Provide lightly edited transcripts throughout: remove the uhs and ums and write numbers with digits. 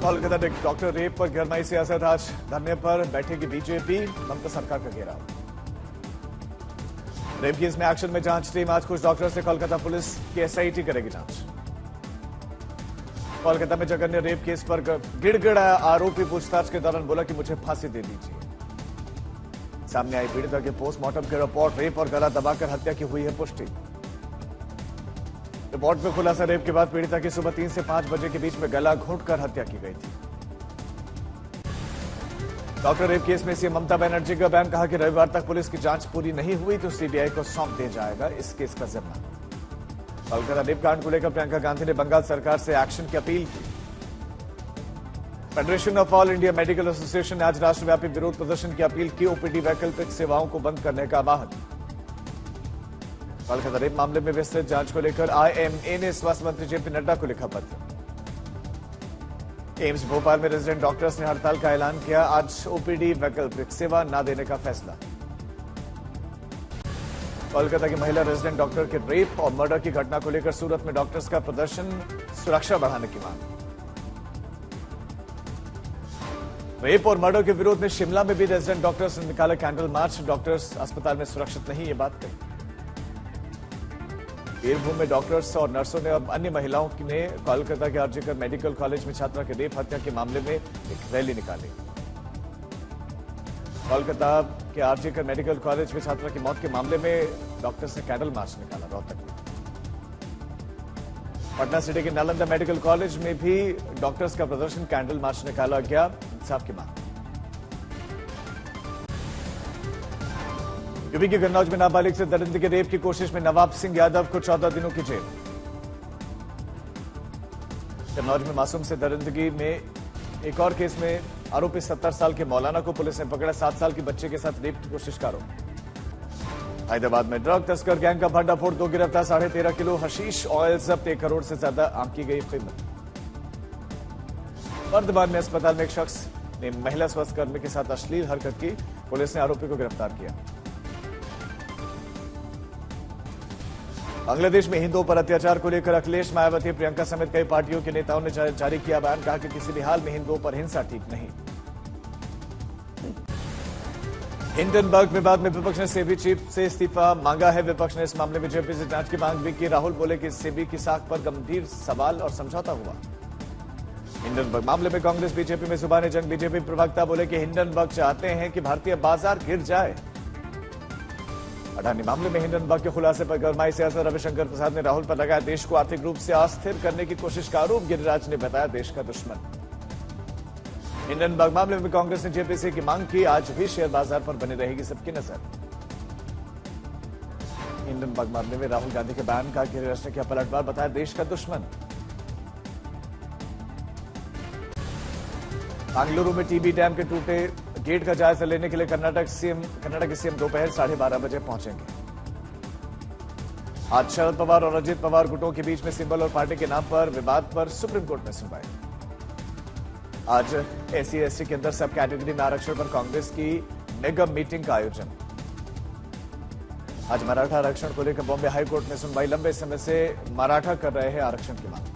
Kolkata doctor rape पर गरमाई सियासत। आज धरने पर बैठेगी बीजेपी, ममता सरकार का घेराव। रेप केस में एक्शन में जांच टीम। आज कुछ डॉक्टर से कोलकाता पुलिस की एसआईटी करेगी जांच। कोलकाता में जघन्य रेप केस पर गिड़गिड़ाया आरोपी। पूछताछ के दौरान बोला कि मुझे फांसी दे दीजिए। सामने आई पीड़िता के पोस्टमार्टम की रिपोर्ट। रेप और गला दबाकर हत्या की हुई है पुष्टि। रिपोर्ट में खुलासा, रेप के बाद पीड़िता की सुबह 3 से 5 बजे के बीच में गला घोंटकर हत्या की गई थी। डॉक्टर रेप केस में सीएम ममता बनर्जी का बयान। कहा कि रविवार तक पुलिस की जांच पूरी नहीं हुई तो सीबीआई को सौंप दिया जाएगा इस केस का जिम्मा। कोलकाता रेप कांड को लेकर प्रियंका गांधी ने बंगाल सरकार से एक्शन की अपील की। Federation of all India medical association ने आज राष्ट्रव्यापी विरोध प्रदर्शन की अपील की। ओपीडी वैकल्पिक सेवाओं को बंद करने का आह्वान। कोलकाता रेप मामले में विस्तृत जांच को लेकर आईएमए ने स्वास्थ्य मंत्री जेपी नड्डा को लिखा पत्र। एम्स भोपाल में रेजिडेंट डॉक्टर्स ने हड़ताल का ऐलान किया। आज ओपीडी वैकल्पिक सेवा न देने का फैसला। कोलकाता की महिला रेजिडेंट डॉक्टर के रेप और मर्डर की घटना को लेकर सूरत में डॉक्टर्स का प्रदर्शन। सुरक्षा बढ़ाने की मांग। रेप और मर्डर के विरोध में शिमला में भी रेजिडेंट डॉक्टर्स ने निकाला कैंडल मार्च। डॉक्टर्स अस्पताल में सुरक्षित नहीं, ये बात कही। बीरभूम में डॉक्टर्स और नर्सों ने और अन्य महिलाओं ने कोलकाता के आरजीकर मेडिकल कॉलेज में छात्रा के रेप हत्या के मामले में एक रैली निकाली। कोलकाता के आरजीकर मेडिकल कॉलेज में छात्रा की मौत के मामले में डॉक्टर्स ने कैंडल मार्च निकाला रोहतक में। पटना सिटी के नालंदा मेडिकल कॉलेज में भी डॉक्टर्स का प्रदर्शन, कैंडल मार्च निकाला गया। इंसाफ की मांग। यूपी के कन्नौज में नाबालिग से दरिंदगी रेप की कोशिश में नवाब सिंह यादव को 14 दिनों की जेल। कन्नौज में मासूम से दरिंदगी में एक और केस में आरोपी 70 साल के मौलाना को पुलिस ने पकड़ा। 7 साल की बच्चे के साथ रेप की कोशिश का आरोप। हैदराबाद में ड्रग तस्कर गैंग का भंडाफोड़। 2 गिरफ्तार। 13.5 किलो हशीश ऑयल जब्त। 1 करोड़ से ज्यादा आंकी गई कीमत। वर्धमान में अस्पताल में एक शख्स ने महिला स्वास्थ्यकर्मी के साथ अश्लील हरकत की। पुलिस ने आरोपी को गिरफ्तार किया। बांग्लादेश में हिंदुओं पर अत्याचार को लेकर अखिलेश, मायावती, प्रियंका समेत कई पार्टियों के नेताओं ने जारी किया बयान। कहा कि किसी भी हाल में हिंदुओं पर हिंसा ठीक नहीं। हिंडनबर्ग विवाद में विपक्ष ने सेबी चीफ से इस्तीफा मांगा है। विपक्ष ने इस मामले में जेपी से जांच की मांग भी की। राहुल बोले कि सेबी की साख पर गंभीर सवाल और समझौता हुआ। हिंडनबर्ग मामले में कांग्रेस बीजेपी में जुबान जंग। बीजेपी प्रवक्ता बोले कि हिंडनबर्ग चाहते हैं कि भारतीय बाजार गिर जाए। अडानी मामले में हिंडनबर्ग के खुलासे पर गरमाई सियासत। रविशंकर प्रसाद ने राहुल पर लगाया देश को आर्थिक रूप से अस्थिर करने की कोशिश का आरोप। गिरिराज ने बताया देश का दुश्मन। हिंडनबर्ग मामले में कांग्रेस ने जेपीसी की मांग की। आज भी शेयर बाजार पर बनी रहेगी सबकी नजर। हिंडनबर्ग मामले में राहुल गांधी के बयान का गिरिराज ने किया पलटवार। बताया देश का दुश्मन। बेंगलुरु में टीबी डैम के टूटे गेट का जायजा लेने के लिए कर्नाटक के सीएम दोपहर 12:30 बजे पहुंचेंगे। आज शरद पवार और अजित पवार गुटों के बीच में सिंबल और पार्टी के नाम पर विवाद पर सुप्रीम कोर्ट में सुनवाई। आज SC/ST के अंदर सब कैटेगरी में आरक्षण पर कांग्रेस की मेगा मीटिंग का आयोजन। आज मराठा आरक्षण को लेकर बॉम्बे हाईकोर्ट में सुनवाई। लंबे समय से मराठा कर रहे हैं आरक्षण की मांग।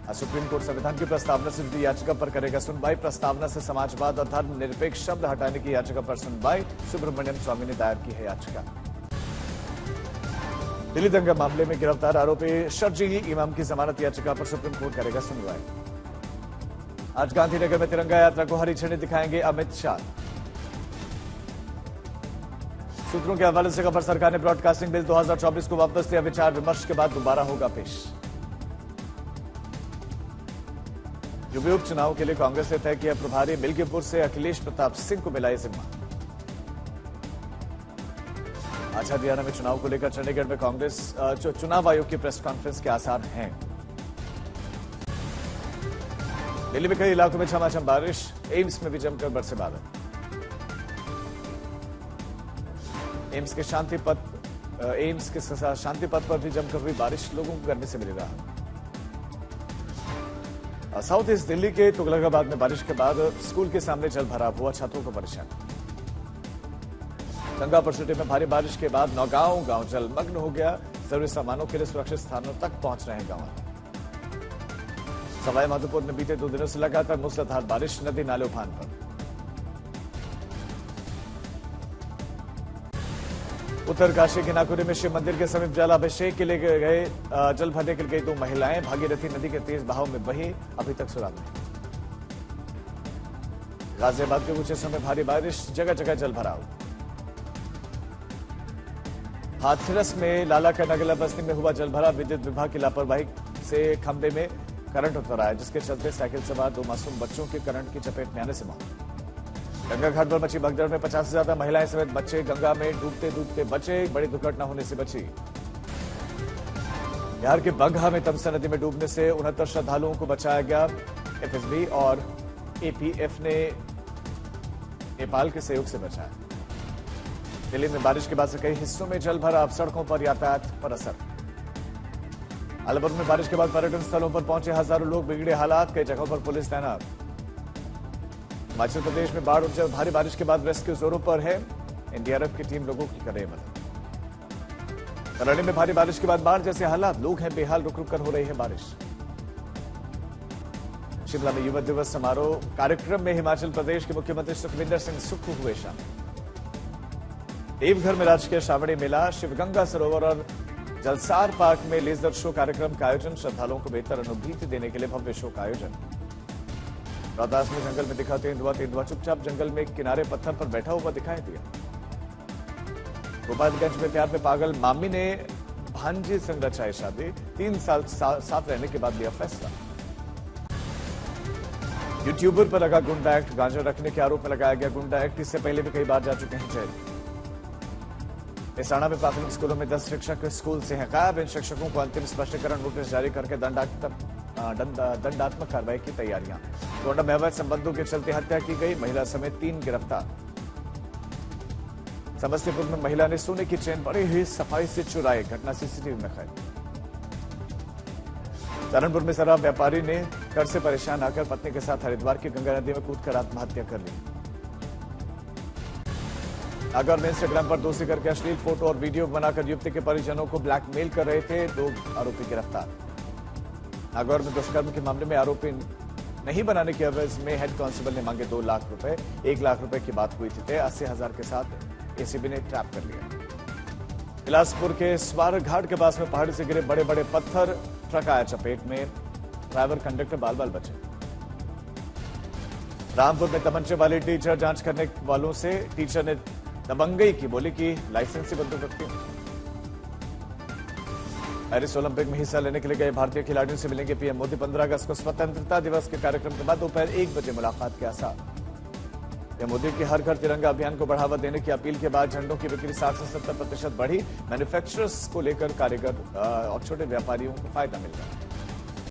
आज सुप्रीम कोर्ट संविधान की प्रस्तावना से जुड़ी याचिका पर करेगा सुनवाई। प्रस्तावना से समाजवाद और धर्मनिरपेक्ष शब्द हटाने की याचिका पर सुनवाई। सुब्रमण्यम स्वामी ने दायर की है याचिका। दिल्ली दंगा मामले में गिरफ्तार आरोपी शर्जील इमाम की जमानत याचिका पर सुप्रीम कोर्ट करेगा सुनवाई। आज गांधीनगर में तिरंगा यात्रा को हरी झंडी दिखाएंगे अमित शाह। सूत्रों के हवाले से खबर, सरकार ने ब्रॉडकास्टिंग बिल 2024 को वापस लिया। विचार विमर्श के बाद दोबारा होगा पेश। यूपी उपचुनाव के लिए कांग्रेस ने तय किया प्रभारी। मिल्कीपुर से अखिलेश प्रताप सिंह को मिला जिम्मा। आज हरियाणा में चुनाव को लेकर चंडीगढ़ में कांग्रेस चुनाव आयोग की प्रेस कॉन्फ्रेंस के आसार हैं। दिल्ली में कई इलाकों में झमाझम बारिश। एम्स में भी जमकर बरसे बादल। एम्स के शांति पथ पर भी जमकर हुई बारिश। लोगों को गर्मी से मिली राहत। साउथ ईस्ट दिल्ली के तुगलकाबाद में बारिश के बाद स्कूल के सामने जल भराव हुआ। छात्रों को परेशानी। गंगापुर सिटी में भारी बारिश के बाद नौगांव गांव जलमग्न हो गया। जरूरी सामानों के लिए सुरक्षित स्थानों तक पहुंच रहे हैं गांव। सवाई माधोपुर में बीते 2 दिनों से लगातार मूसलाधार बारिश, नदी नाले उफान पर। उत्तरकाशी के नाकुरी में शिव मंदिर के समीप जलाभिषेक के लिए गए जल भरने के लिए गई 2 महिलाएं भागीरथी नदी के तेज बहाव में बही, अभी तक सुराग नहीं। गाजियाबाद के कुछ हिस्सों में भारी बारिश, जगह जगह जल भराव। हाथरस में लाला का नगला बस्ती में हुआ जल भरा, विद्युत विभाग की लापरवाही से खंभे में करंट उतर आया, जिसके चलते साइकिल सवार 2 मासूम बच्चों के करंट की चपेट में आने से मौत। गंगा घाट पर मची भगदड़ में 50 से ज्यादा महिलाएं समेत बच्चे गंगा में डूबते डूबते बचे, बड़ी दुर्घटना होने से बची। बिहार के बगहा में तमसा नदी में डूबने से 69 श्रद्धालुओं को बचाया गया। एफएसबी और एपीएफ ने नेपाल के सहयोग से बचाया। दिल्ली में बारिश के बाद से कई हिस्सों में जल भरा, अब सड़कों पर यातायात पर असर। अलवर में बारिश के बाद पर्यटन स्थलों पर पहुंचे हजारों लोग, बिगड़े हालात, कई जगहों पर पुलिस तैनात। हिमाचल प्रदेश में बाढ़ और भारी बारिश के बाद रेस्क्यू जोरों पर है, एनडीआरएफ की टीम लोगों की कर रही है मदद। करौली में भारी बारिश के बाद बाढ़ जैसे हालात, लोग हैं बेहाल, रुक रुक कर हो रही है बारिश। शिमला में युवा दिवस समारोह कार्यक्रम में हिमाचल प्रदेश के मुख्यमंत्री सुखविंदर सिंह सुक्खू हुए शामिल। देवघर में राजकीय श्रावणी मेला, शिवगंगा सरोवर और जलसार पार्क में लेजर शो कार्यक्रम का आयोजन, श्रद्धालुओं को बेहतर अनुभूति देने के लिए भव्य शो का आयोजन। रोहतास में जंगल में दिखा तेंदुआ चुपचाप जंगल में किनारे पत्थर पर बैठा हुआ दिखाई दिया। गोपालगंज में प्यार में पागल मामी ने भांजी संग रचाई शादी, 3 साल साथ रहने के बाद लिया फैसला। यूट्यूबर पर लगा गुंडा एक्ट, गांजा रखने के आरोप में लगाया गया गुंडा एक्ट, इससे पहले भी कई बार जा चुके हैं जेल। मेसाणा में प्राथमिक स्कूलों में 10 शिक्षक स्कूल से हैं गायब, इन शिक्षकों को अंतिम स्पष्टीकरण नोटिस जारी करके दंडात्मक कार्रवाई की तैयारियां। गोंडा में अवैध संबंधों के चलते हत्या की गई, महिला समेत 3 गिरफ्तार। समस्तीपुर में महिला ने सोने की चेन बड़ी ही सफाई से चुराई, घटना सीसीटीवी में कैद। सहारनपुर में शराब व्यापारी ने कर से परेशान आकर पत्नी के साथ हरिद्वार की गंगा नदी में कूदकर आत्महत्या कर ली। नागौर में इंस्टाग्राम पर दोषी करके अश्लील फोटो और वीडियो बनाकर युवती के परिजनों को ब्लैकमेल कर रहे थे, 2 आरोपी गिरफ्तार। नागौर में दुष्कर्म के मामले में आरोपी नहीं बनाने की एवज में हेड कांस्टेबल ने मांगे 2 लाख रुपए, 1 लाख रुपए की बात हुई थी तय, 80,000 के साथ एसीबी ने ट्रैप कर लिया। बिलासपुर के स्वार घाट के पास में पहाड़ी से गिरे बड़े बड़े पत्थर, ट्रक आया चपेट में, ड्राइवर कंडक्टर बाल बाल बचे। रामपुर में तमंचे वाली टीचर जांच करने वालों से टीचर ने दबंगई की, बोली कि लाइसेंस ही बंदूक रखती हूं। पेरिस ओलंपिक में हिस्सा लेने के लिए गए भारतीय खिलाड़ियों से मिलेंगे पीएम मोदी। 15 अगस्त को स्वतंत्रता दिवस के कार्यक्रम के बाद दोपहर 1 बजे मुलाकात के आसार। पीएम मोदी की हर घर तिरंगा अभियान को बढ़ावा देने की अपील के बाद झंडों की बिक्री 60 से 70% बढ़ी, मैन्युफैक्चरर्स को लेकर कारीगर और छोटे व्यापारियों को फायदा मिल रहा है।